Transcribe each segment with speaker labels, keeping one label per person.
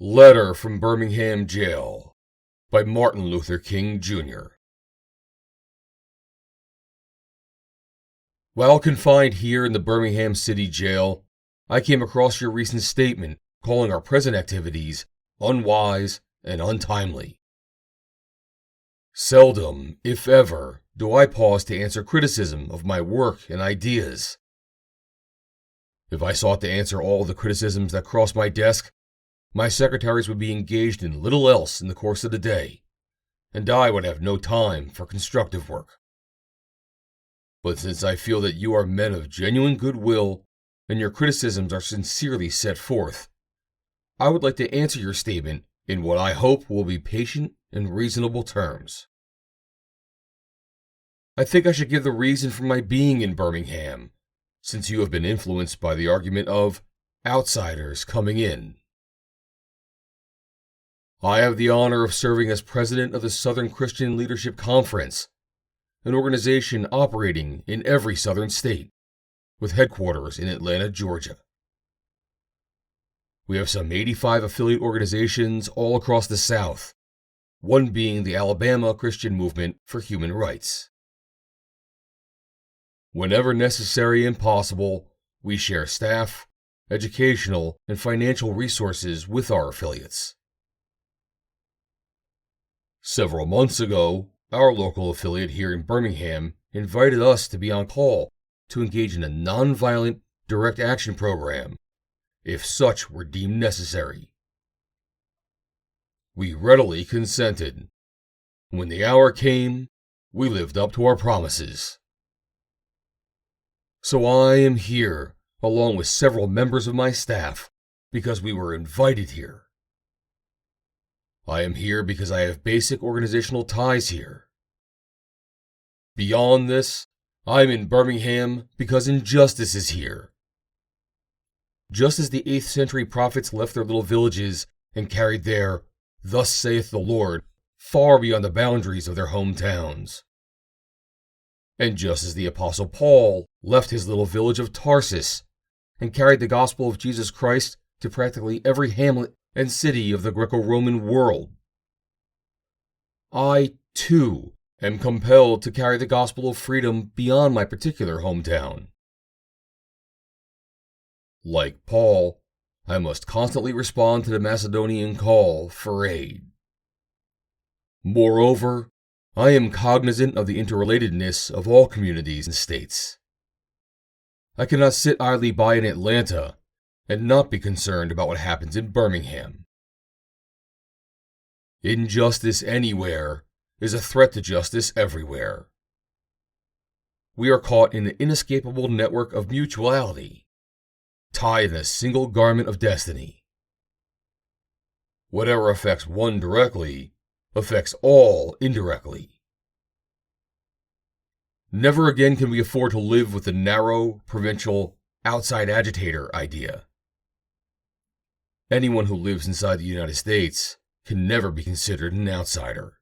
Speaker 1: Letter from Birmingham Jail by Martin Luther King, Jr. While confined here in the Birmingham City Jail, I came across your recent statement calling our present activities unwise and untimely. Seldom, if ever, do I pause to answer criticism of my work and ideas. If I sought to answer all the criticisms that cross my desk, my secretaries would be engaged in little else in the course of the day, and I would have no time for constructive work. But since I feel that you are men of genuine goodwill and your criticisms are sincerely set forth, I would like to answer your statement in what I hope will be patient and reasonable terms. I think I should give the reason for my being in Birmingham, since you have been influenced by the argument of outsiders coming in. I have the honor of serving as president of the Southern Christian Leadership Conference, an organization operating in every southern state, with headquarters in Atlanta, Georgia. We have some 85 affiliate organizations all across the South, one being the Alabama Christian Movement for Human Rights. Whenever necessary and possible, we share staff, educational, and financial resources with our affiliates. Several months ago, our local affiliate here in Birmingham invited us to be on call to engage in a nonviolent direct action program, if such were deemed necessary. We readily consented. When the hour came, we lived up to our promises. So I am here, along with several members of my staff, because we were invited here. I am here because I have basic organizational ties here. Beyond this, I'm in Birmingham because injustice is here. Just as the 8th century prophets left their little villages and carried their "Thus saith the Lord" far beyond the boundaries of their hometowns. And just as the Apostle Paul left his little village of Tarsus and carried the gospel of Jesus Christ to practically every hamlet and city of the Greco-Roman world, I, too, am compelled to carry the gospel of freedom beyond my particular hometown. Like Paul, I must constantly respond to the Macedonian call for aid. Moreover, I am cognizant of the interrelatedness of all communities and states. I cannot sit idly by in Atlanta and not be concerned about what happens in Birmingham. Injustice anywhere is a threat to justice everywhere. We are caught in an inescapable network of mutuality, tied in a single garment of destiny. Whatever affects one directly affects all indirectly. Never again can we afford to live with the narrow, provincial, outside agitator idea. Anyone who lives inside the United States can never be considered an outsider.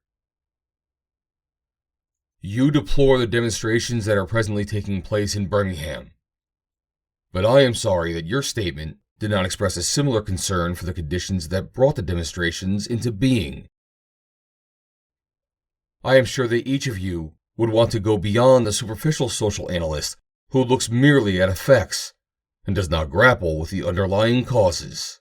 Speaker 1: You deplore the demonstrations that are presently taking place in Birmingham, but I am sorry that your statement did not express a similar concern for the conditions that brought the demonstrations into being. I am sure that each of you would want to go beyond the superficial social analyst who looks merely at effects and does not grapple with the underlying causes.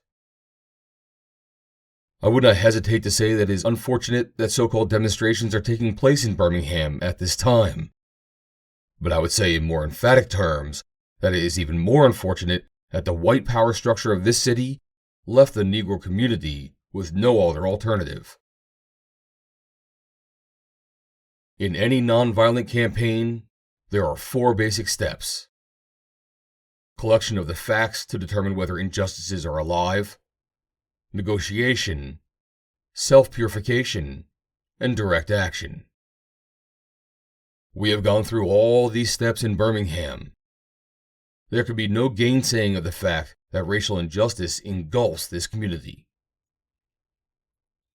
Speaker 1: I would not hesitate to say that it is unfortunate that so-called demonstrations are taking place in Birmingham at this time, but I would say in more emphatic terms that it is even more unfortunate that the white power structure of this city left the Negro community with no other alternative. In any nonviolent campaign, there are 4 basic steps: collection of the facts to determine whether injustices are alive, negotiation, self-purification, and direct action. We have gone through all these steps in Birmingham. There can be no gainsaying of the fact that racial injustice engulfs this community.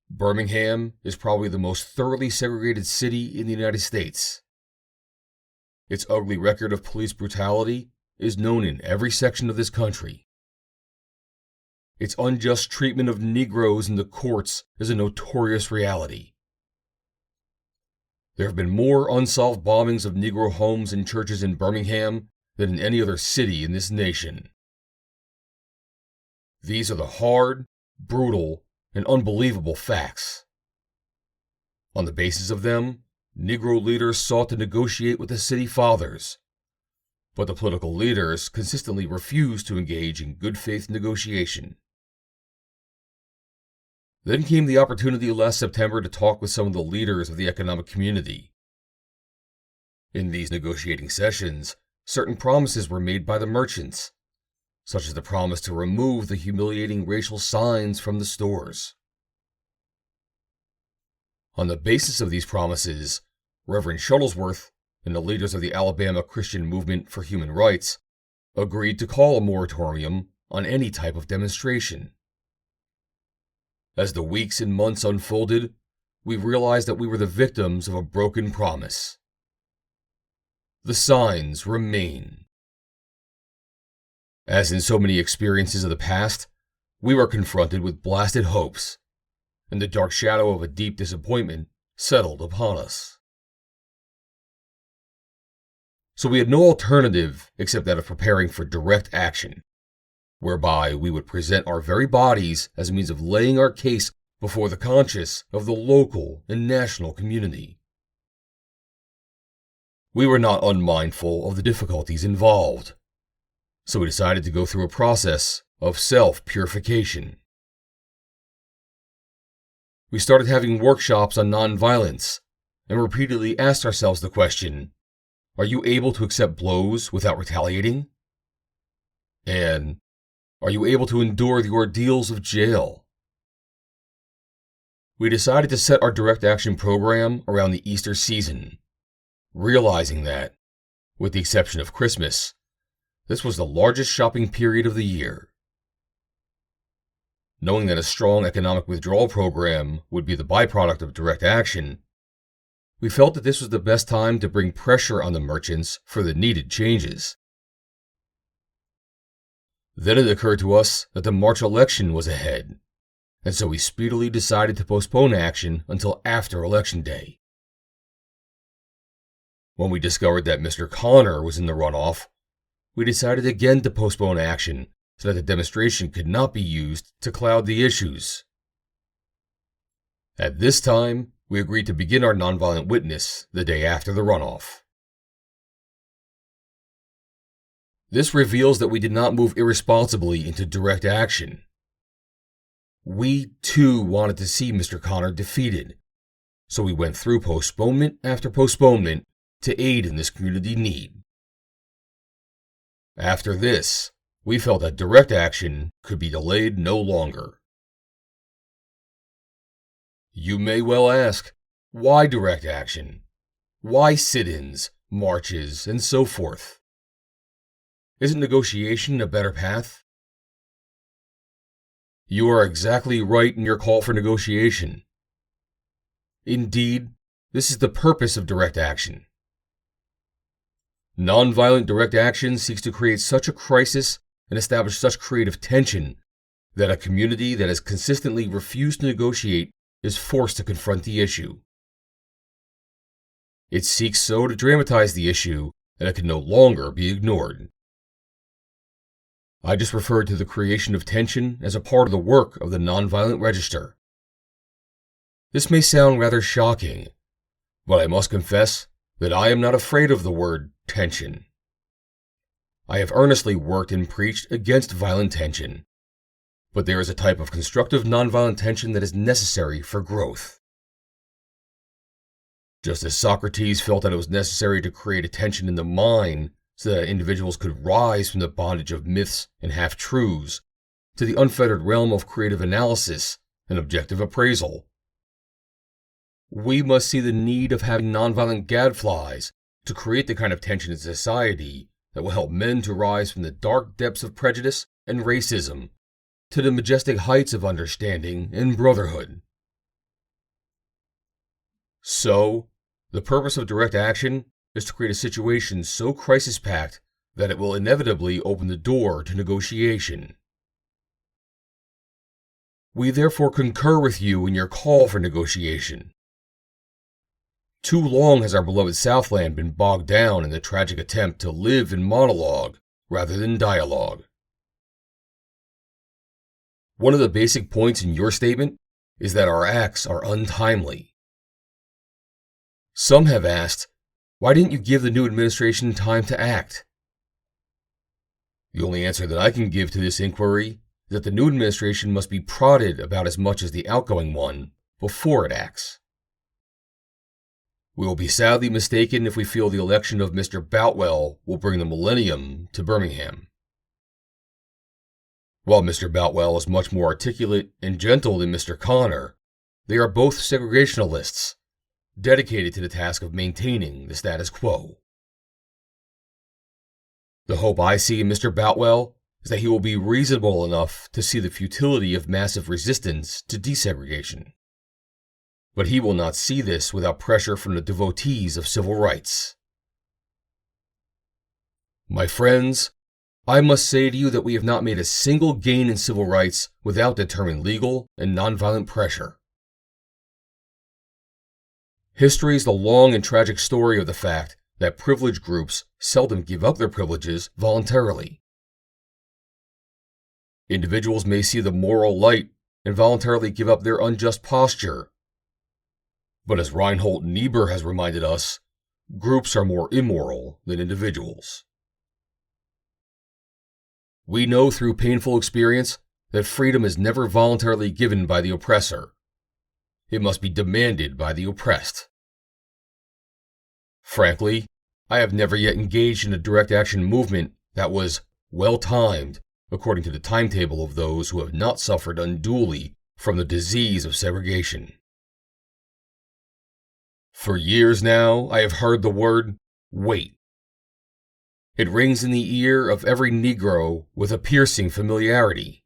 Speaker 1: Birmingham is probably the most thoroughly segregated city in the United States. Its ugly record of police brutality is known in every section of this country. its unjust treatment of Negroes in the courts is a notorious reality. There have been more unsolved bombings of Negro homes and churches in Birmingham than in any other city in this nation. These are the hard, brutal, and unbelievable facts. On the basis of them, Negro leaders sought to negotiate with the city fathers, but the political leaders consistently refused to engage in good faith negotiation. Then came the opportunity last September to talk with some of the leaders of the economic community. In these negotiating sessions, certain promises were made by the merchants, such as the promise to remove the humiliating racial signs from the stores. On the basis of these promises, Reverend Shuttlesworth and the leaders of the Alabama Christian Movement for Human Rights agreed to call a moratorium on any type of demonstration. As the weeks and months unfolded, we realized that we were the victims of a broken promise. The signs remain. As in so many experiences of the past, we were confronted with blasted hopes, and the dark shadow of a deep disappointment settled upon us. So we had no alternative except that of preparing for direct action, whereby we would present our very bodies as a means of laying our case before the conscience of the local and national community. We were not unmindful of the difficulties involved, so we decided to go through a process of self-purification. We started having workshops on nonviolence and repeatedly asked ourselves the question, are you able to accept blows without retaliating? And are you able to endure the ordeals of jail? We decided to set our direct action program around the Easter season, realizing that, with the exception of Christmas, this was the largest shopping period of the year. Knowing that a strong economic withdrawal program would be the byproduct of direct action, we felt that this was the best time to bring pressure on the merchants for the needed changes. Then it occurred to us that the March election was ahead, and so we speedily decided to postpone action until after Election Day. When we discovered that Mr. Connor was in the runoff, we decided again to postpone action so that the demonstration could not be used to cloud the issues. At this time, we agreed to begin our nonviolent witness the day after the runoff. This reveals that we did not move irresponsibly into direct action. We, too, wanted to see Mr. Connor defeated, so we went through postponement after postponement to aid in this community need. After this, we felt that direct action could be delayed no longer. You may well ask, why direct action? Why sit-ins, marches, and so forth? Isn't negotiation a better path? You are exactly right in your call for negotiation. Indeed, this is the purpose of direct action. Nonviolent direct action seeks to create such a crisis and establish such creative tension that a community that has consistently refused to negotiate is forced to confront the issue. It seeks so to dramatize the issue that it can no longer be ignored. I just referred to the creation of tension as a part of the work of the Nonviolent Register. This may sound rather shocking, but I must confess that I am not afraid of the word tension. I have earnestly worked and preached against violent tension, but there is a type of constructive nonviolent tension that is necessary for growth. Just as Socrates felt that it was necessary to create a tension in the mind so that individuals could rise from the bondage of myths and half-truths to the unfettered realm of creative analysis and objective appraisal, we must see the need of having nonviolent gadflies to create the kind of tension in society that will help men to rise from the dark depths of prejudice and racism to the majestic heights of understanding and brotherhood. So, the purpose of direct action is to create a situation so crisis-packed that it will inevitably open the door to negotiation. We therefore concur with you in your call for negotiation. Too long has our beloved Southland been bogged down in the tragic attempt to live in monologue rather than dialogue. One of the basic points in your statement is that our acts are untimely. Some have asked, why didn't you give the new administration time to act? The only answer that I can give to this inquiry is that the new administration must be prodded about as much as the outgoing one before it acts. We will be sadly mistaken if we feel the election of Mr. Boutwell will bring the millennium to Birmingham. While Mr. Boutwell is much more articulate and gentle than Mr. Connor, they are both segregationalists, dedicated to the task of maintaining the status quo. The hope I see in Mr. Boutwell is that he will be reasonable enough to see the futility of massive resistance to desegregation. But he will not see this without pressure from the devotees of civil rights. My friends, I must say to you that we have not made a single gain in civil rights without determined legal and nonviolent pressure. History is the long and tragic story of the fact that privileged groups seldom give up their privileges voluntarily. Individuals may see the moral light and voluntarily give up their unjust posture. But as Reinhold Niebuhr has reminded us, groups are more immoral than individuals. We know through painful experience that freedom is never voluntarily given by the oppressor. It must be demanded by the oppressed. Frankly, I have never yet engaged in a direct action movement that was well-timed according to the timetable of those who have not suffered unduly from the disease of segregation. For years now, I have heard the word, wait. It rings in the ear of every Negro with a piercing familiarity.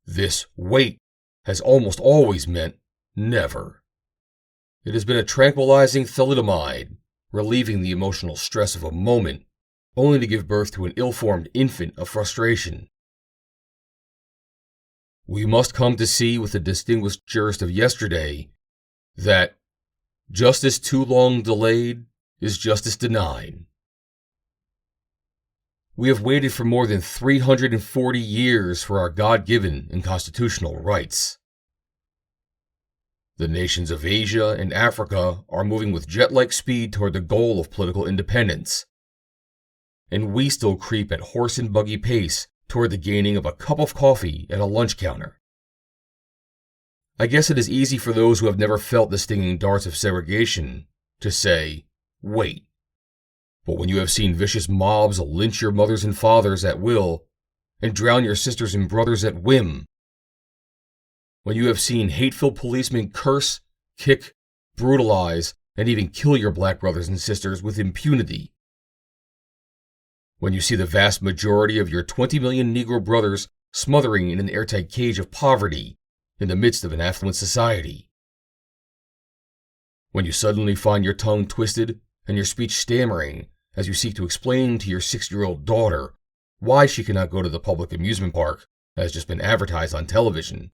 Speaker 1: This wait has almost always meant never. It has been a tranquilizing thalidomide, relieving the emotional stress of a moment, only to give birth to an ill-formed infant of frustration. We must come to see with the distinguished jurist of yesterday that justice too long delayed is justice denied. We have waited for more than 340 years for our God-given and constitutional rights. The nations of Asia and Africa are moving with jet-like speed toward the goal of political independence, and we still creep at horse and buggy pace toward the gaining of a cup of coffee at a lunch counter. I guess it is easy for those who have never felt the stinging darts of segregation to say, wait. But when you have seen vicious mobs lynch your mothers and fathers at will and drown your sisters and brothers at whim, when you have seen hateful policemen curse, kick, brutalize, and even kill your black brothers and sisters with impunity, when you see the vast majority of your 20 million Negro brothers smothering in an airtight cage of poverty in the midst of an affluent society, when you suddenly find your tongue twisted and your speech stammering as you seek to explain to your 6-year-old daughter why she cannot go to the public amusement park that has just been advertised on television,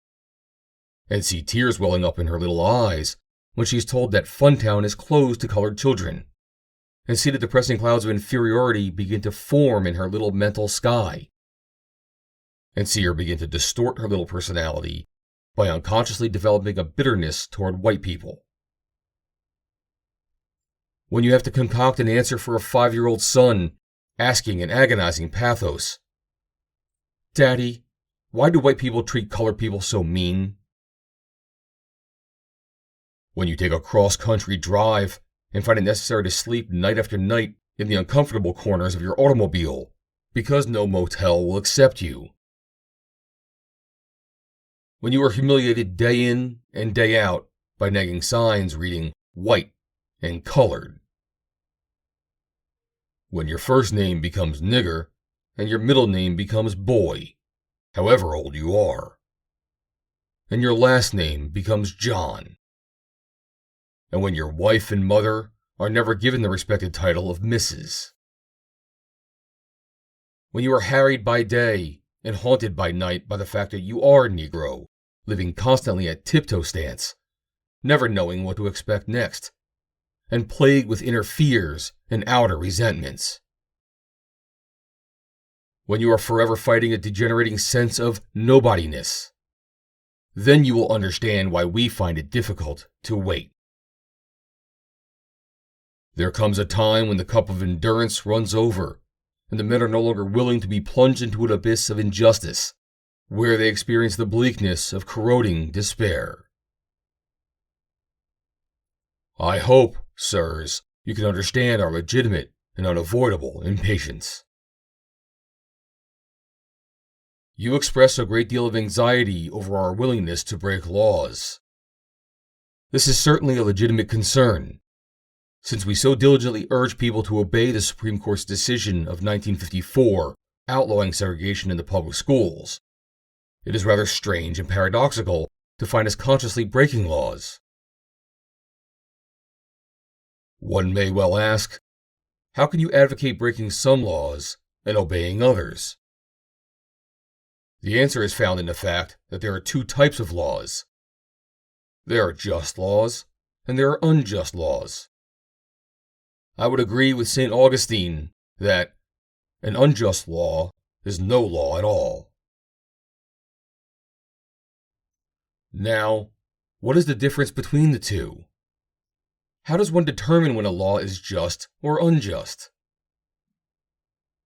Speaker 1: and see tears welling up in her little eyes when she is told that Funtown is closed to colored children, and see the depressing clouds of inferiority begin to form in her little mental sky, and see her begin to distort her little personality by unconsciously developing a bitterness toward white people. When you have to concoct an answer for a 5-year-old son, asking in agonizing pathos, "Daddy, why do white people treat colored people so mean?" When you take a cross-country drive and find it necessary to sleep night after night in the uncomfortable corners of your automobile because no motel will accept you. When you are humiliated day in and day out by nagging signs reading white and colored. When your first name becomes nigger and your middle name becomes boy, however old you are. And your last name becomes John. And when your wife and mother are never given the respected title of Mrs. When you are harried by day and haunted by night by the fact that you are a Negro, living constantly at tiptoe stance, never knowing what to expect next, and plagued with inner fears and outer resentments. When you are forever fighting a degenerating sense of nobodiness, then you will understand why we find it difficult to wait. There comes a time when the cup of endurance runs over, and the men are no longer willing to be plunged into an abyss of injustice, where they experience the bleakness of corroding despair. I hope, sirs, you can understand our legitimate and unavoidable impatience. You express a great deal of anxiety over our willingness to break laws. This is certainly a legitimate concern, since we so diligently urge people to obey the Supreme Court's decision of 1954 outlawing segregation in the public schools. It is rather strange and paradoxical to find us consciously breaking laws. One may well ask, how can you advocate breaking some laws and obeying others? The answer is found in the fact that there are two types of laws. There are just laws, and there are unjust laws. I would agree with St. Augustine that an unjust law is no law at all. Now, what is the difference between the two? How does one determine when a law is just or unjust?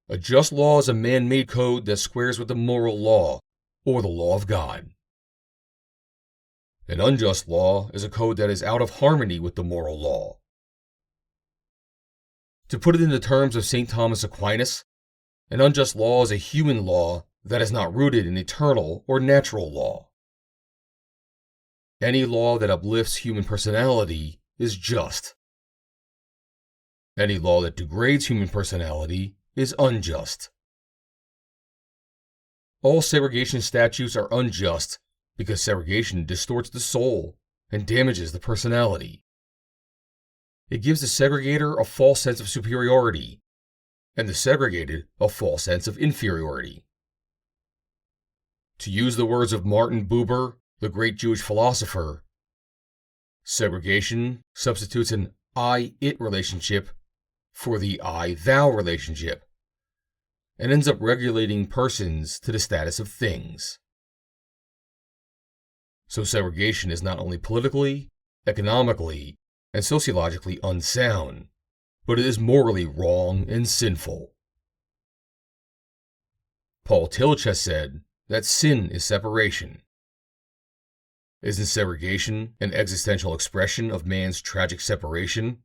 Speaker 1: A just law is a man-made code that squares with the moral law, or the law of God. An unjust law is a code that is out of harmony with the moral law. To put it in the terms of St. Thomas Aquinas, an unjust law is a human law that is not rooted in eternal or natural law. Any law that uplifts human personality is just. Any law that degrades human personality is unjust. All segregation statutes are unjust because segregation distorts the soul and damages the personality. It gives the segregator a false sense of superiority, and the segregated a false sense of inferiority. To use the words of Martin Buber, the great Jewish philosopher, segregation substitutes an I-it relationship for the I-thou relationship, and ends up regulating persons to the status of things. So segregation is not only politically, economically, and sociologically unsound, but it is morally wrong and sinful. Paul Tillich has said that sin is separation. Isn't segregation an existential expression of man's tragic separation?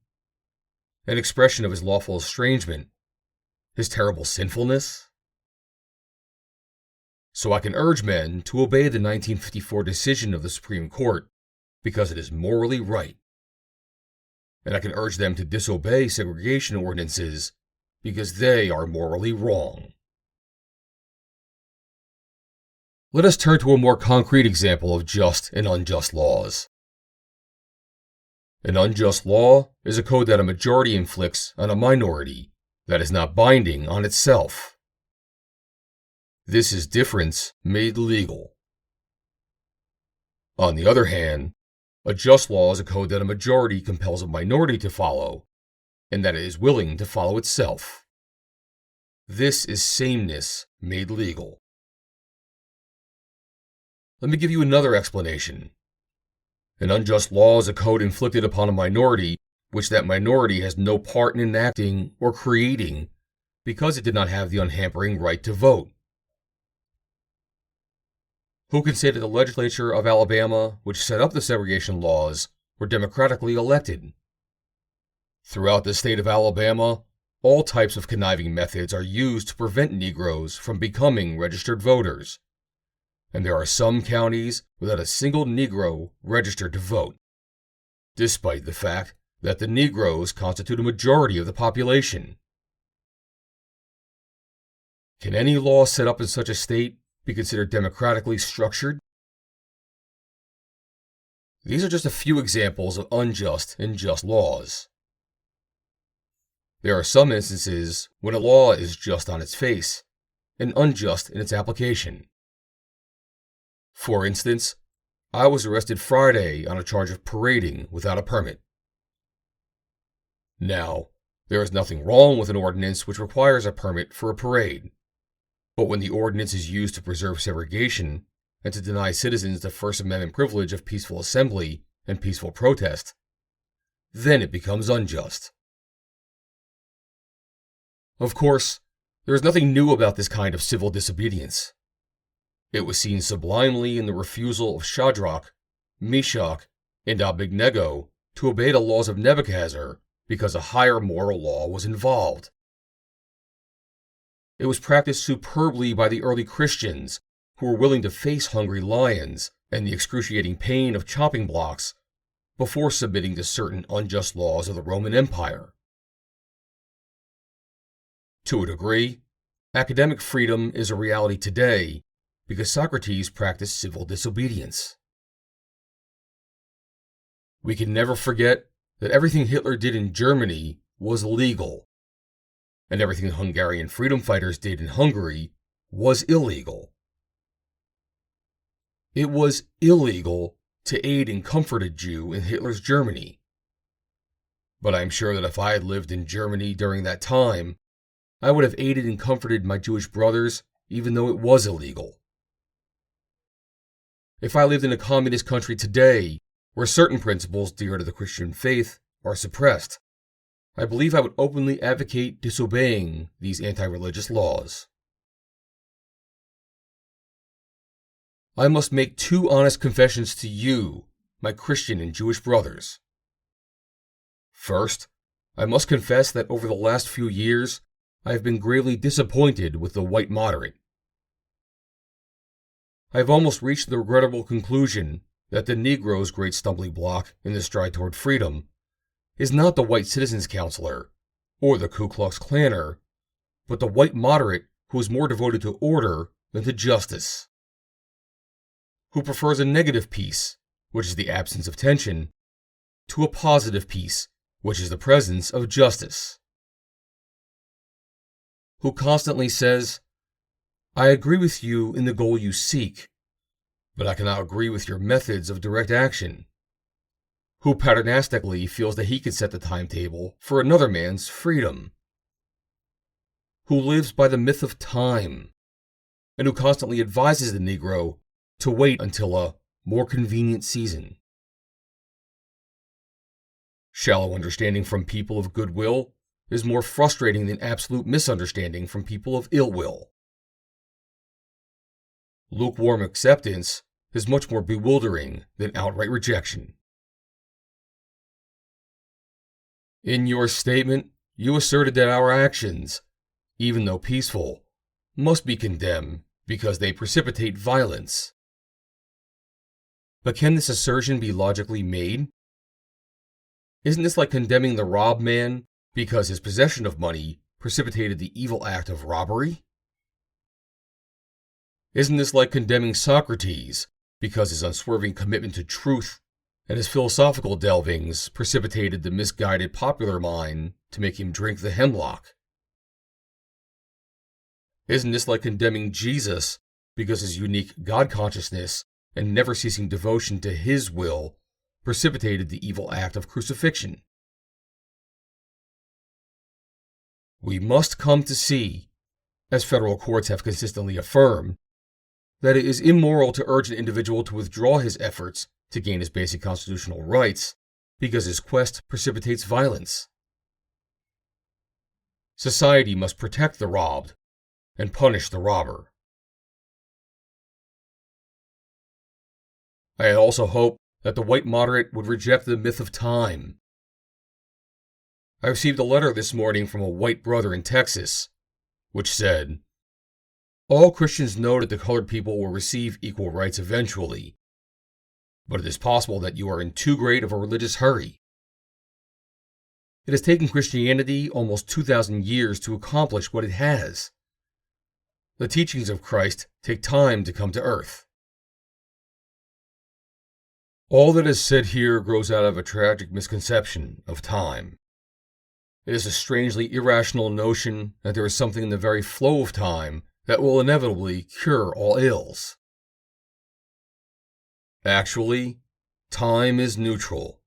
Speaker 1: An expression of his lawful estrangement, his terrible sinfulness? So I can urge men to obey the 1954 decision of the Supreme Court because it is morally right. And I can urge them to disobey segregation ordinances because they are morally wrong. Let us turn to a more concrete example of just and unjust laws. An unjust law is a code that a majority inflicts on a minority that is not binding on itself. This is difference made legal. On the other hand, a just law is a code that a majority compels a minority to follow, and that it is willing to follow itself. This is sameness made legal. Let me give you another explanation. An unjust law is a code inflicted upon a minority which that minority has no part in enacting or creating because it did not have the unhampering right to vote. Who can say that the legislature of Alabama, which set up the segregation laws, were democratically elected? Throughout the state of Alabama, all types of conniving methods are used to prevent Negroes from becoming registered voters, and there are some counties without a single Negro registered to vote, despite the fact that the Negroes constitute a majority of the population. Can any law set up in such a state be considered democratically structured? These are just a few examples of unjust and just laws. There are some instances when a law is just on its face, and unjust in its application. For instance, I was arrested Friday on a charge of parading without a permit. Now, there is nothing wrong with an ordinance which requires a permit for a parade, but when the ordinance is used to preserve segregation and to deny citizens the First Amendment privilege of peaceful assembly and peaceful protest, then it becomes unjust. Of course, there is nothing new about this kind of civil disobedience. It was seen sublimely in the refusal of Shadrach, Meshach, and Abednego to obey the laws of Nebuchadnezzar because a higher moral law was involved. It was practiced superbly by the early Christians who were willing to face hungry lions and the excruciating pain of chopping blocks before submitting to certain unjust laws of the Roman Empire. To a degree, academic freedom is a reality today because Socrates practiced civil disobedience. We can never forget that everything Hitler did in Germany was legal, and everything the Hungarian freedom fighters did in Hungary was illegal. It was illegal to aid and comfort a Jew in Hitler's Germany. But I'm sure that if I had lived in Germany during that time, I would have aided and comforted my Jewish brothers even though it was illegal. If I lived in a communist country today, where certain principles dear to the Christian faith are suppressed, I believe I would openly advocate disobeying these anti-religious laws. I must make two honest confessions to you, my Christian and Jewish brothers. First, I must confess that over the last few years, I have been gravely disappointed with the white moderate. I have almost reached the regrettable conclusion that the Negro's great stumbling block in the stride toward freedom is not the white citizens' counselor or the Ku Klux Klanner, but the white moderate who is more devoted to order than to justice, who prefers a negative peace, which is the absence of tension, to a positive peace, which is the presence of justice, who constantly says, I agree with you in the goal you seek, but I cannot agree with your methods of direct action, who paternalistically feels that he can set the timetable for another man's freedom, who lives by the myth of time, and who constantly advises the Negro to wait until a more convenient season. Shallow understanding from people of goodwill is more frustrating than absolute misunderstanding from people of ill will. Lukewarm acceptance is much more bewildering than outright rejection. In your statement, you asserted that our actions, even though peaceful, must be condemned because they precipitate violence. But can this assertion be logically made? Isn't this like condemning the robbed man because his possession of money precipitated the evil act of robbery? Isn't this like condemning Socrates because his unswerving commitment to truth and his philosophical delvings precipitated the misguided popular mind to make him drink the hemlock? Isn't this like condemning Jesus because his unique God consciousness and never-ceasing devotion to his will precipitated the evil act of crucifixion? We must come to see, as federal courts have consistently affirmed, that it is immoral to urge an individual to withdraw his efforts to gain his basic constitutional rights because his quest precipitates violence. Society must protect the robbed and punish the robber. I also hope that the white moderate would reject the myth of time. I received a letter this morning from a white brother in Texas, which said, all Christians know that the colored people will receive equal rights eventually, but it is possible that you are in too great of a religious hurry. It has taken Christianity almost 2,000 years to accomplish what it has. The teachings of Christ take time to come to earth. All that is said here grows out of a tragic misconception of time. It is a strangely irrational notion that there is something in the very flow of time that will inevitably cure all ills. Actually, time is neutral.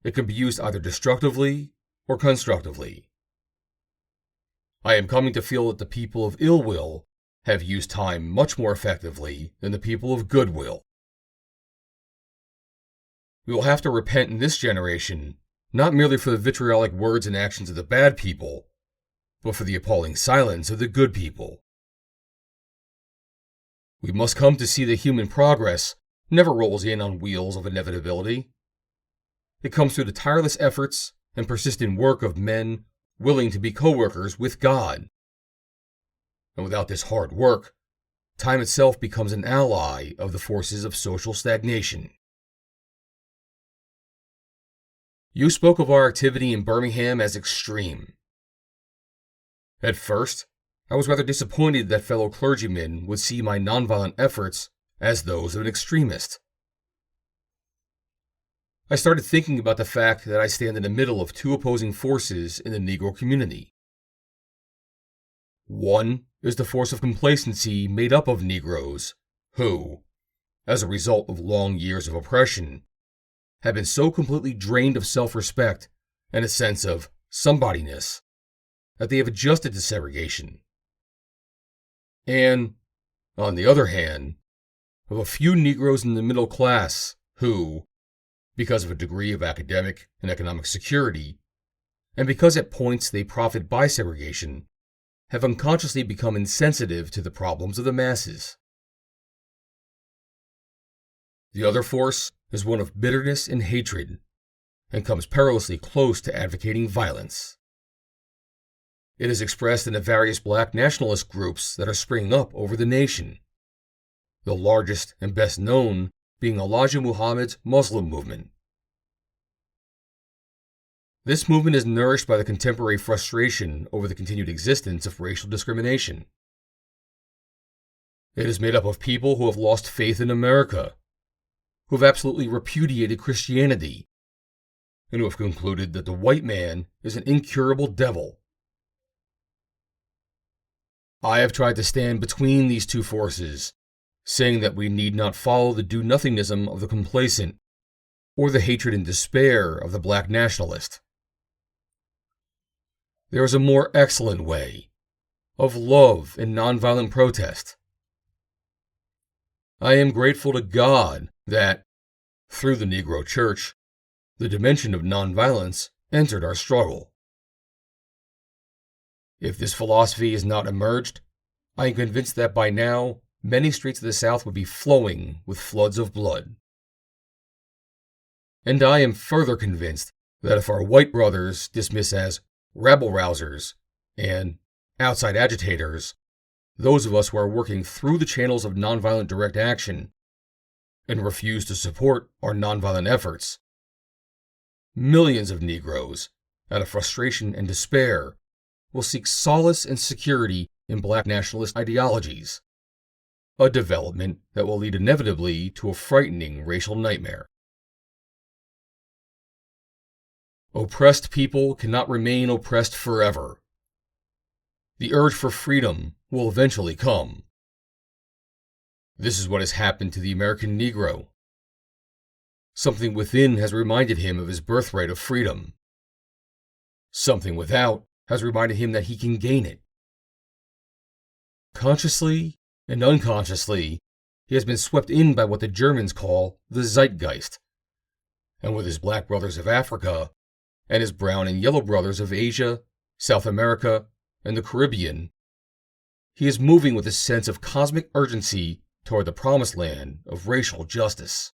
Speaker 1: It can be used either destructively or constructively. I am coming to feel that the people of ill will have used time much more effectively than the people of goodwill. We will have to repent in this generation, not merely for the vitriolic words and actions of the bad people, but for the appalling silence of the good people. We must come to see that human progress never rolls in on wheels of inevitability. It comes through the tireless efforts and persistent work of men willing to be co-workers with God. And without this hard work, time itself becomes an ally of the forces of social stagnation. You spoke of our activity in Birmingham as extreme. At first, I was rather disappointed that fellow clergymen would see my nonviolent efforts as those of an extremist. I started thinking about the fact that I stand in the middle of two opposing forces in the Negro community. One is the force of complacency made up of Negroes who, as a result of long years of oppression, have been so completely drained of self-respect and a sense of somebodyness that they have adjusted to segregation. And, on the other hand, of a few Negroes in the middle class who, because of a degree of academic and economic security, and because at points they profit by segregation, have unconsciously become insensitive to the problems of the masses. The other force is one of bitterness and hatred, and comes perilously close to advocating violence. It is expressed in the various black nationalist groups that are springing up over the nation, the largest and best known being Elijah Muhammad's Muslim movement. This movement is nourished by the contemporary frustration over the continued existence of racial discrimination. It is made up of people who have lost faith in America, who have absolutely repudiated Christianity, and who have concluded that the white man is an incurable devil. I have tried to stand between these two forces, saying that we need not follow the do-nothingism of the complacent, or the hatred and despair of the black nationalist. There is a more excellent way, of love and nonviolent protest. I am grateful to God that, through the Negro Church, the dimension of nonviolence entered our struggle. If this philosophy has not emerged, I am convinced that by now, many streets of the South would be flowing with floods of blood. And I am further convinced that if our white brothers dismiss as rabble-rousers and outside agitators those of us who are working through the channels of nonviolent direct action and refuse to support our nonviolent efforts, millions of Negroes, out of frustration and despair, will seek solace and security in black nationalist ideologies, a development that will lead inevitably to a frightening racial nightmare. Oppressed people cannot remain oppressed forever. The urge for freedom will eventually come. This is what has happened to the American Negro. Something within has reminded him of his birthright of freedom. Something without has reminded him that he can gain it. Consciously and unconsciously, he has been swept in by what the Germans call the zeitgeist, and with his black brothers of Africa and his brown and yellow brothers of Asia, South America, and the Caribbean, he is moving with a sense of cosmic urgency toward the promised land of racial justice.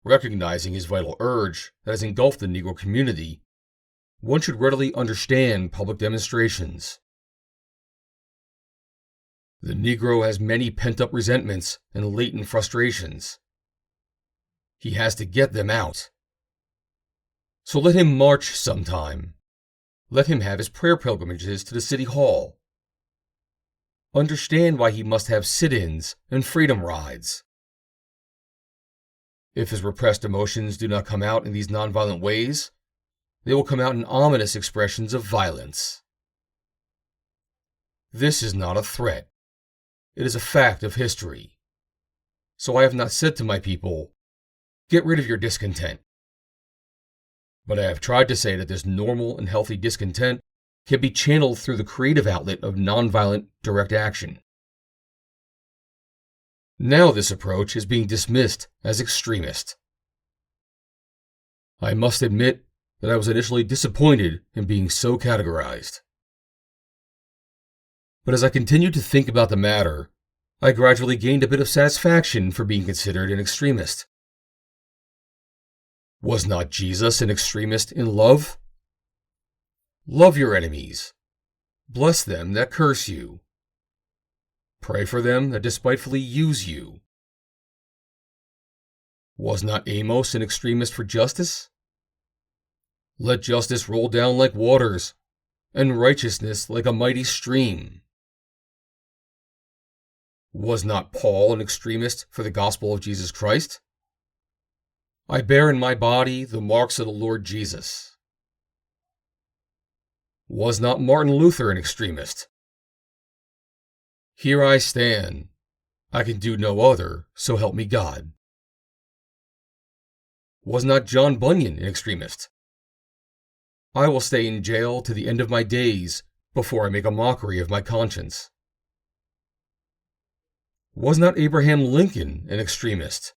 Speaker 1: Recognizing his vital urge that has engulfed the Negro community, one should readily understand public demonstrations. The Negro has many pent-up resentments and latent frustrations. He has to get them out. So let him march sometime. Let him have his prayer pilgrimages to the city hall. Understand why he must have sit-ins and freedom rides. If his repressed emotions do not come out in these nonviolent ways, they will come out in ominous expressions of violence. This is not a threat. It is a fact of history. So I have not said to my people, get rid of your discontent. But I have tried to say that this normal and healthy discontent can be channeled through the creative outlet of nonviolent direct action. Now this approach is being dismissed as extremist. I must admit that I was initially disappointed in being so categorized. But as I continued to think about the matter, I gradually gained a bit of satisfaction for being considered an extremist. Was not Jesus an extremist in love? Love your enemies. Bless them that curse you. Pray for them that despitefully use you. Was not Amos an extremist for justice? Let justice roll down like waters, and righteousness like a mighty stream. Was not Paul an extremist for the gospel of Jesus Christ? I bear in my body the marks of the Lord Jesus. Was not Martin Luther an extremist? Here I stand. I can do no other, so help me God. Was not John Bunyan an extremist? I will stay in jail to the end of my days before I make a mockery of my conscience. Was not Abraham Lincoln an extremist?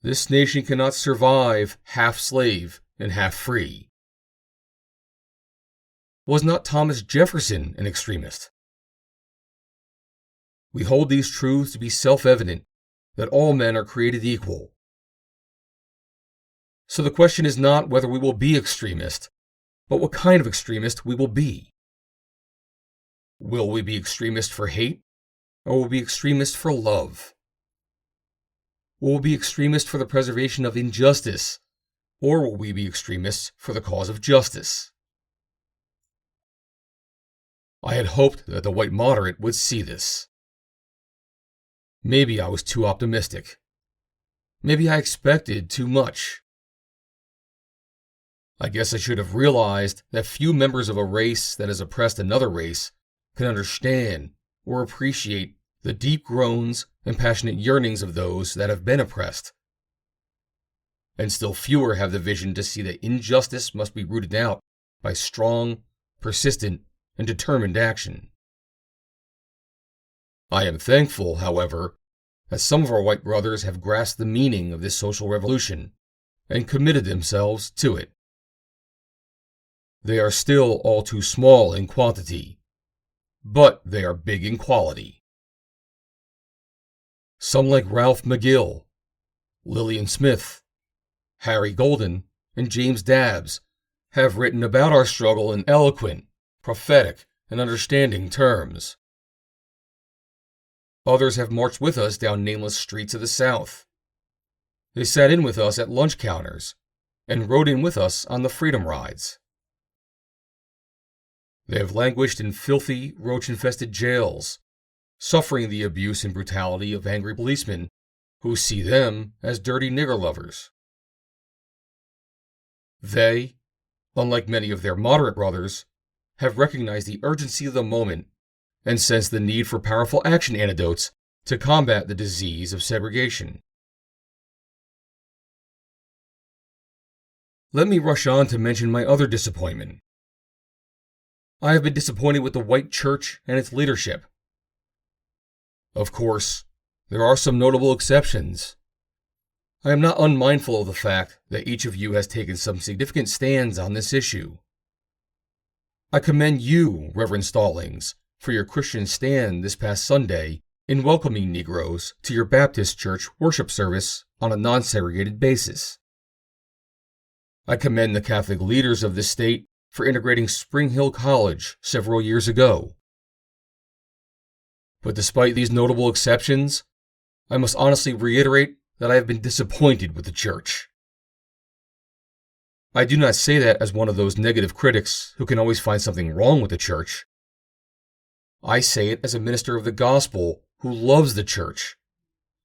Speaker 1: This nation cannot survive half slave and half free. Was not Thomas Jefferson an extremist? We hold these truths to be self-evident, that all men are created equal. So the question is not whether we will be extremist, but what kind of extremist we will be. Will we be extremist for hate, or will we be extremist for love? Will we be extremist for the preservation of injustice, or will we be extremists for the cause of justice? I had hoped that the white moderate would see this. Maybe I was too optimistic. Maybe I expected too much. I guess I should have realized that few members of a race that has oppressed another race can understand or appreciate the deep groans and passionate yearnings of those that have been oppressed. And still fewer have the vision to see that injustice must be rooted out by strong, persistent, and determined action. I am thankful, however, that some of our white brothers have grasped the meaning of this social revolution and committed themselves to it. They are still all too small in quantity, but they are big in quality. Some like Ralph McGill, Lillian Smith, Harry Golden, and James Dabbs have written about our struggle in eloquent, prophetic, and understanding terms. Others have marched with us down nameless streets of the South. They sat in with us at lunch counters and rode in with us on the freedom rides. They have languished in filthy, roach-infested jails, suffering the abuse and brutality of angry policemen who see them as dirty nigger lovers. They, unlike many of their moderate brothers, have recognized the urgency of the moment and sense the need for powerful action antidotes to combat the disease of segregation. Let me rush on to mention my other disappointment. I have been disappointed with the white church and its leadership. Of course, there are some notable exceptions. I am not unmindful of the fact that each of you has taken some significant stands on this issue. I commend you, Reverend Stallings, for your Christian stand this past Sunday in welcoming Negroes to your Baptist church worship service on a non-segregated basis. I commend the Catholic leaders of this state for integrating Spring Hill College several years ago. But despite these notable exceptions, I must honestly reiterate that I have been disappointed with the church. I do not say that as one of those negative critics who can always find something wrong with the church. I say it as a minister of the gospel who loves the church,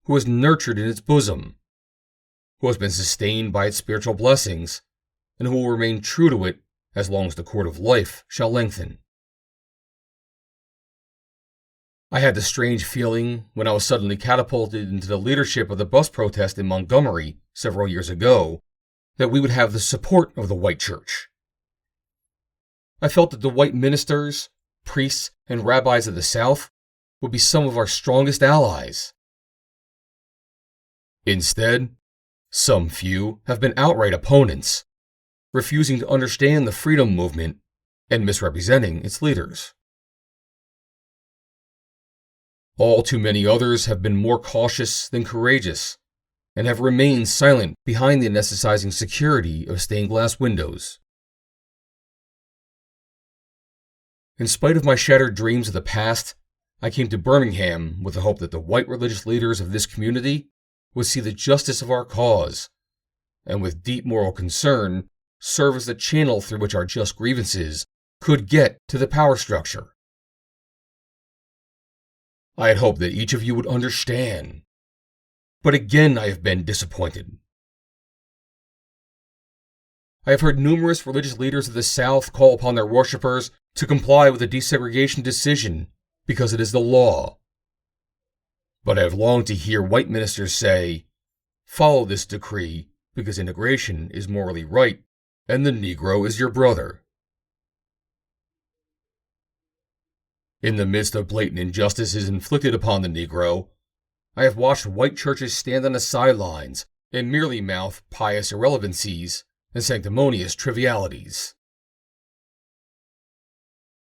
Speaker 1: who is nurtured in its bosom, who has been sustained by its spiritual blessings, and who will remain true to it as long as the cord of life shall lengthen. I had the strange feeling when I was suddenly catapulted into the leadership of the bus protest in Montgomery several years ago that we would have the support of the white church. I felt that the white ministers, priests, and rabbis of the South would be some of our strongest allies. Instead, some few have been outright opponents, refusing to understand the freedom movement and misrepresenting its leaders. All too many others have been more cautious than courageous and have remained silent behind the anesthetizing security of stained glass windows. In spite of my shattered dreams of the past, I came to Birmingham with the hope that the white religious leaders of this community would see the justice of our cause, and with deep moral concern, serve as the channel through which our just grievances could get to the power structure. I had hoped that each of you would understand, but again I have been disappointed. I have heard numerous religious leaders of the South call upon their worshippers to comply with the desegregation decision because it is the law. But I have longed to hear white ministers say, "Follow this decree because integration is morally right and the Negro is your brother." In the midst of blatant injustices inflicted upon the Negro, I have watched white churches stand on the sidelines and merely mouth pious irrelevancies and sanctimonious trivialities.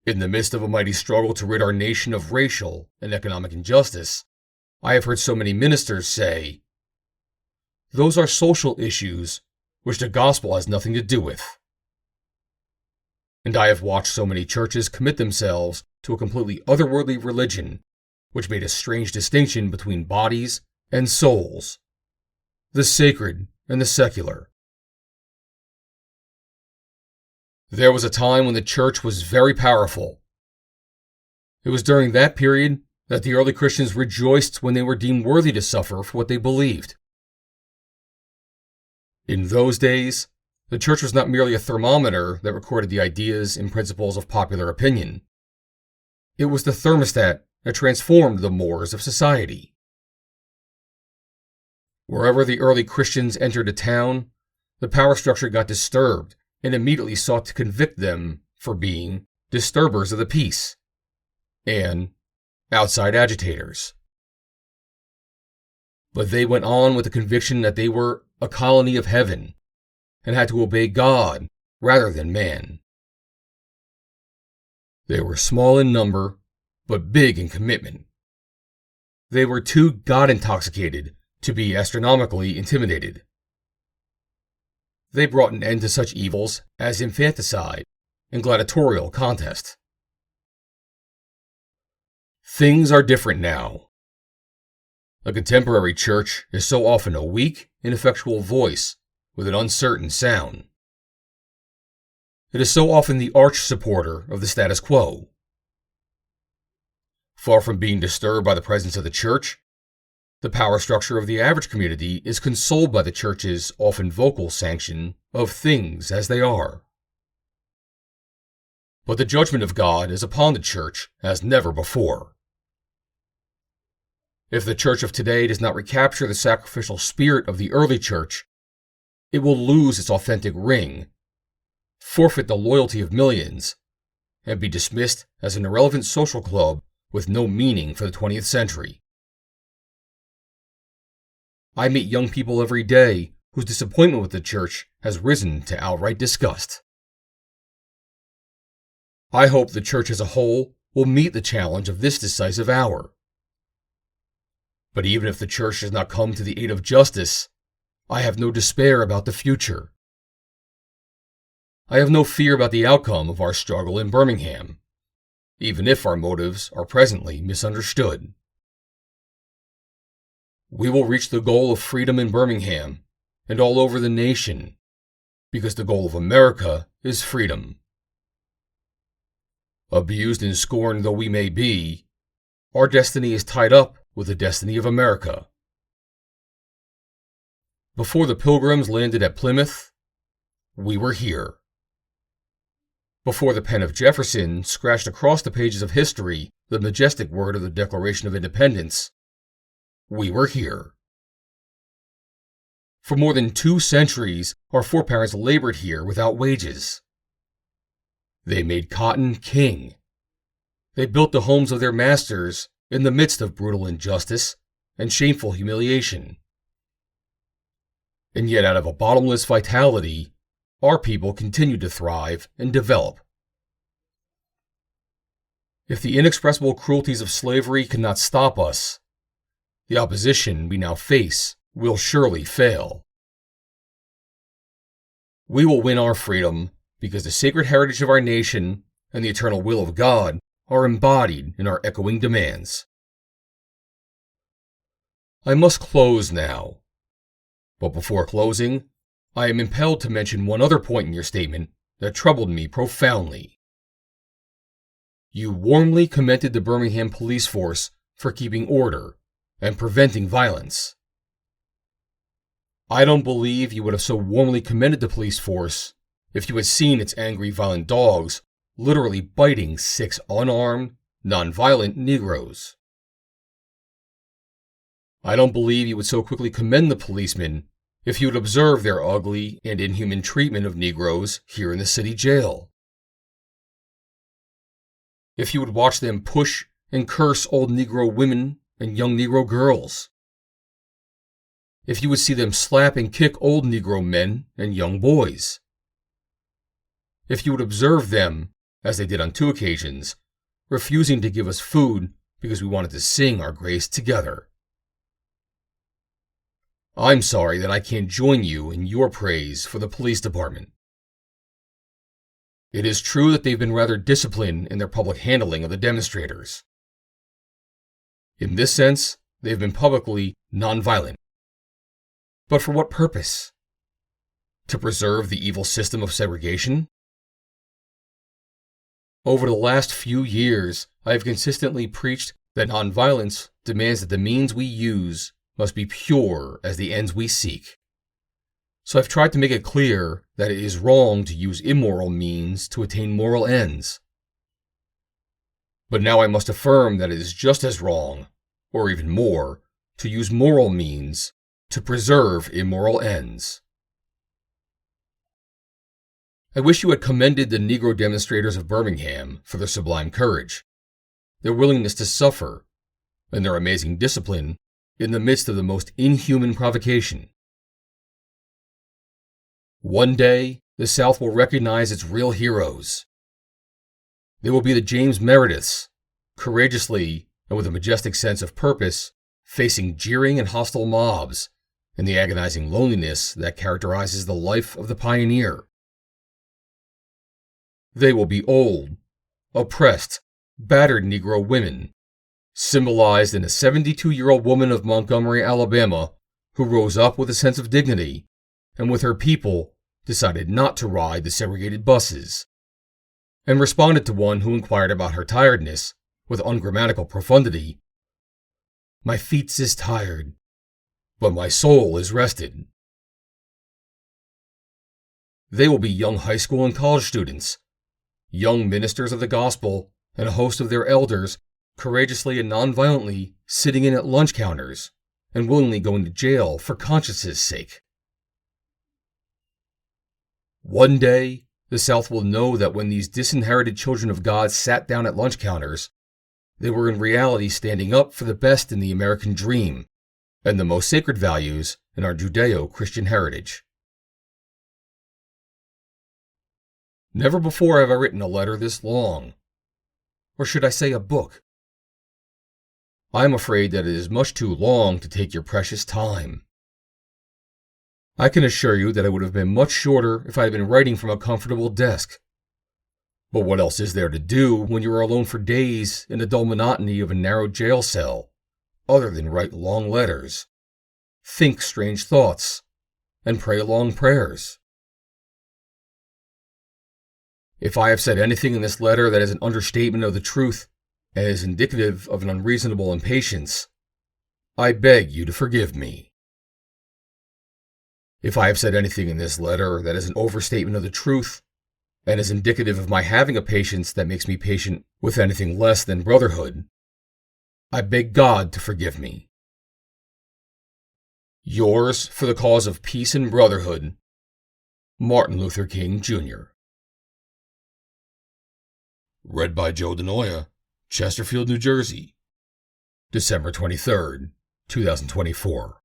Speaker 1: In the midst of a mighty struggle to rid our nation of racial and economic injustice, I have heard so many ministers say, "Those are social issues which the gospel has nothing to do with." And I have watched so many churches commit themselves to a completely otherworldly religion which made a strange distinction between bodies and souls, the sacred and the secular. There was a time when the church was very powerful. It was during that period that the early Christians rejoiced when they were deemed worthy to suffer for what they believed. In those days, the church was not merely a thermometer that recorded the ideas and principles of popular opinion. It was the thermostat that transformed the mores of society. Wherever the early Christians entered a town, the power structure got disturbed and immediately sought to convict them for being disturbers of the peace and outside agitators. But they went on with the conviction that they were a colony of heaven and had to obey God rather than man. They were small in number, but big in commitment. They were too God-intoxicated to be astronomically intimidated. They brought an end to such evils as infanticide and gladiatorial contest. Things are different now. The contemporary church is so often a weak, ineffectual voice with an uncertain sound. It is so often the arch supporter of the status quo. Far from being disturbed by the presence of the church, the power structure of the average community is consoled by the church's often vocal sanction of things as they are. But the judgment of God is upon the church as never before. If the church of today does not recapture the sacrificial spirit of the early church, it will lose its authentic ring, forfeit the loyalty of millions, and be dismissed as an irrelevant social club with no meaning for the 20th century. I meet young people every day whose disappointment with the church has risen to outright disgust. I hope the church as a whole will meet the challenge of this decisive hour. But even if the church does not come to the aid of justice, I have no despair about the future. I have no fear about the outcome of our struggle in Birmingham, even if our motives are presently misunderstood. We will reach the goal of freedom in Birmingham and all over the nation, because the goal of America is freedom. Abused and scorned though we may be, our destiny is tied up with the destiny of America. Before the Pilgrims landed at Plymouth, we were here. Before the pen of Jefferson scratched across the pages of history the majestic word of the Declaration of Independence, we were here. For more than 2 centuries, our foreparents labored here without wages. They made cotton king. They built the homes of their masters in the midst of brutal injustice and shameful humiliation. And yet, out of a bottomless vitality, our people continued to thrive and develop. If the inexpressible cruelties of slavery could not stop us, the opposition we now face will surely fail. We will win our freedom because the sacred heritage of our nation and the eternal will of God are embodied in our echoing demands. I must close now. But before closing, I am impelled to mention one other point in your statement that troubled me profoundly. You warmly commended the Birmingham police force for keeping order and preventing violence. I don't believe you would have so warmly commended the police force if you had seen its angry, violent dogs literally biting 6 unarmed, non-violent Negroes. I don't believe you would so quickly commend the policemen if you had observed their ugly and inhuman treatment of Negroes here in the city jail. If you would watch them push and curse old Negro women and young Negro girls. If you would see them slap and kick old Negro men and young boys. If you would observe them, as they did on 2 occasions, refusing to give us food because we wanted to sing our grace together. I'm sorry that I can't join you in your praise for the police department. It is true that they've been rather disciplined in their public handling of the demonstrators. In this sense, they've been publicly nonviolent. But for what purpose? To preserve the evil system of segregation? Over the last few years, I have consistently preached that nonviolence demands that the means we use must be pure as the ends we seek. So I've tried to make it clear that it is wrong to use immoral means to attain moral ends. But now I must affirm that it is just as wrong, or even more, to use moral means to preserve immoral ends. I wish you had commended the Negro demonstrators of Birmingham for their sublime courage, their willingness to suffer, and their amazing discipline in the midst of the most inhuman provocation. One day, the South will recognize its real heroes. They will be the James Merediths, courageously and with a majestic sense of purpose, facing jeering and hostile mobs and the agonizing loneliness that characterizes the life of the pioneer. They will be old, oppressed, battered Negro women, symbolized in a 72-year-old woman of Montgomery, Alabama, who rose up with a sense of dignity and with her people decided not to ride the segregated buses, and responded to one who inquired about her tiredness with ungrammatical profundity. My feets is tired, but my soul is rested. They will be young high school and college students, young ministers of the gospel, and a host of their elders courageously and nonviolently sitting in at lunch counters and willingly going to jail for conscience's sake. One day, the South will know that when these disinherited children of God sat down at lunch counters, they were in reality standing up for the best in the American dream and the most sacred values in our Judeo-Christian heritage. Never before have I written a letter this long, or should I say a book. I am afraid that it is much too long to take your precious time. I can assure you that it would have been much shorter if I had been writing from a comfortable desk. But what else is there to do when you are alone for days in the dull monotony of a narrow jail cell, other than write long letters, think strange thoughts, and pray long prayers? If I have said anything in this letter that is an understatement of the truth and is indicative of an unreasonable impatience, I beg you to forgive me. If I have said anything in this letter that is an overstatement of the truth, and is indicative of my having a patience that makes me patient with anything less than brotherhood, I beg God to forgive me. Yours for the cause of peace and brotherhood, Martin Luther King, Jr. Read by Joe DeNoia, Chesterfield, New Jersey, December 23rd, 2024.